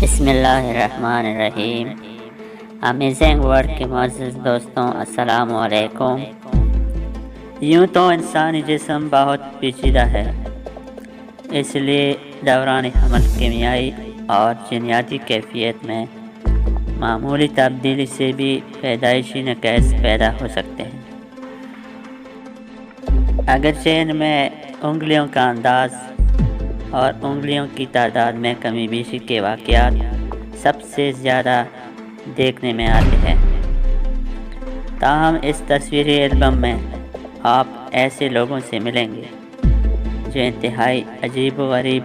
بسم اللہ الرحمن الرحیم۔ امیزنگ ورلڈ کے معزز دوستوں، السلام علیکم۔ یوں تو انسانی جسم بہت پیچیدہ ہے، اس لیے دوران حمل کیمیائی اور جینیاتی کیفیت میں معمولی تبدیلی سے بھی پیدائشی نقائص پیدا ہو سکتے ہیں۔ اگرچہ ان میں انگلیوں کا انداز اور انگلیوں کی تعداد میں کمی بیشی کے واقعات سب سے زیادہ دیکھنے میں آتے ہیں، تاہم اس تصویری البم میں آپ ایسے لوگوں سے ملیں گے جو انتہائی عجیب و غریب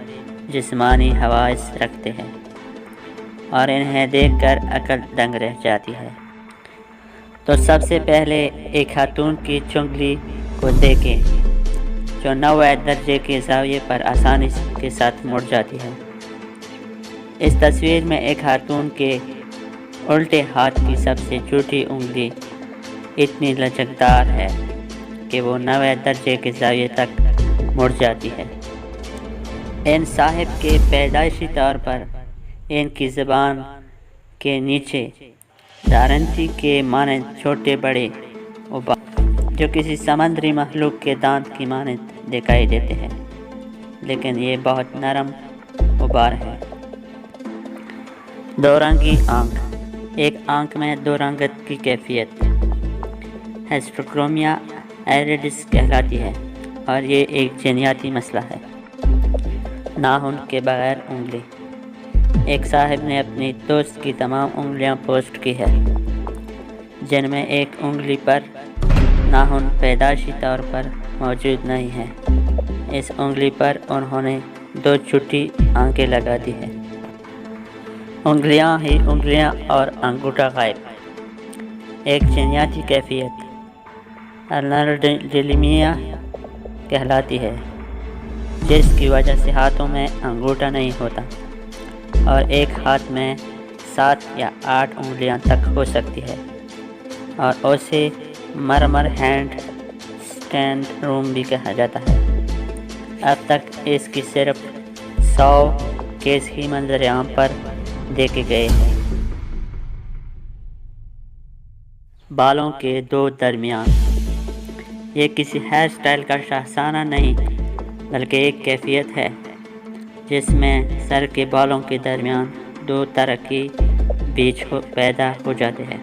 جسمانی حواس رکھتے ہیں اور انہیں دیکھ کر عقل دنگ رہ جاتی ہے۔ تو سب سے پہلے ایک خاتون کی چنگلی کو دیکھیں جو 90 درجے کے زاویے پر آسانی کے ساتھ مڑ جاتی ہے۔ اس تصویر میں ایک خاتون کے الٹے ہاتھ کی سب سے چھوٹی انگلی اتنی لچکدار ہے کہ وہ 90 درجے کے زاویے تک مڑ جاتی ہے۔ ان صاحب کے پیدائشی طور پر ان کی زبان کے نیچے دارنتی کے مانند چھوٹے بڑے ابار جو کسی سمندری مخلوق کے دانت کی مانند دکھائی دیتے ہیں، لیکن یہ بہت نرم ابار ہے۔ دو رنگی آنکھ۔ ایک آنکھ میں دو رنگت کی کیفیت ہیٹروکرومیا ایریڈس کہلاتی ہے اور یہ ایک جینیاتی مسئلہ ہے۔ ناخن کے بغیر انگلی۔ ایک صاحب نے اپنی دوست کی تمام انگلیاں پوسٹ کی ہے جن میں ایک انگلی پر ناخن پیدائشی طور پر موجود نہیں ہے۔ اس انگلی پر انہوں نے دو چھوٹی آنکھیں لگا دی ہیں۔ انگلیاں ہی انگلیاں اور انگوٹھا غائب۔ ایک جینیاتی کیفیت النرڈیلیمیا کہلاتی ہے جس کی وجہ سے ہاتھوں میں انگوٹھا نہیں ہوتا اور ایک ہاتھ میں 7 یا 8 انگلیاں تک ہو سکتی ہے، اور اسے مرمر ہینڈ سٹینڈ روم بھی کہا جاتا ہے۔ اب تک اس کی صرف 100 کیس ہی منظر عام پر دیکھے گئے ہیں۔ بالوں کے دو درمیان۔ یہ کسی ہیئر سٹائل کا شاہسانہ نہیں بلکہ ایک کیفیت ہے جس میں سر کے بالوں کے درمیان دو طرح کے بیچ پیدا ہو جاتے ہیں۔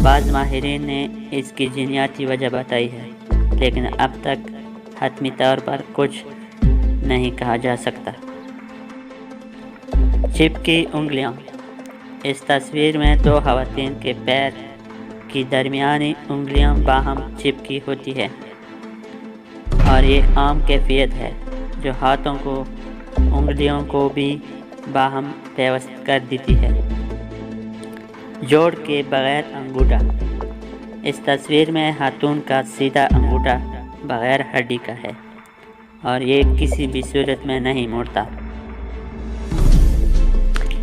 بعض ماہرین نے اس کی جینیاتی وجہ بتائی ہے، لیکن اب تک حتمی طور پر کچھ نہیں کہا جا سکتا۔ چپکی انگلیاں۔ اس تصویر میں دو خواتین کے پیر کی درمیانی انگلیاں باہم چپکی ہوتی ہیں اور یہ عام کیفیت ہے جو ہاتھوں کو انگلیوں کو بھی باہم پیوست کر دیتی ہے۔ جوڑ کے بغیر انگوٹھا۔ اس تصویر میں خاتون کا سیدھا انگوٹھا بغیر ہڈی کا ہے اور یہ کسی بھی صورت میں نہیں مڑتا۔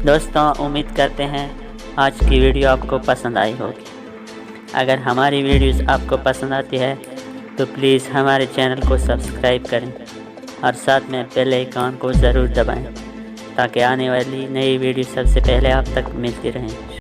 دوستوں، امید کرتے ہیں آج کی ویڈیو آپ کو پسند آئی ہوگی۔ اگر ہماری ویڈیوز آپ کو پسند آتی ہے تو پلیز ہمارے چینل کو سبسکرائب کریں اور ساتھ میں بیل آئیکن کو ضرور دبائیں تاکہ آنے والی نئی ویڈیو سب سے پہلے آپ تک ملتی رہیں۔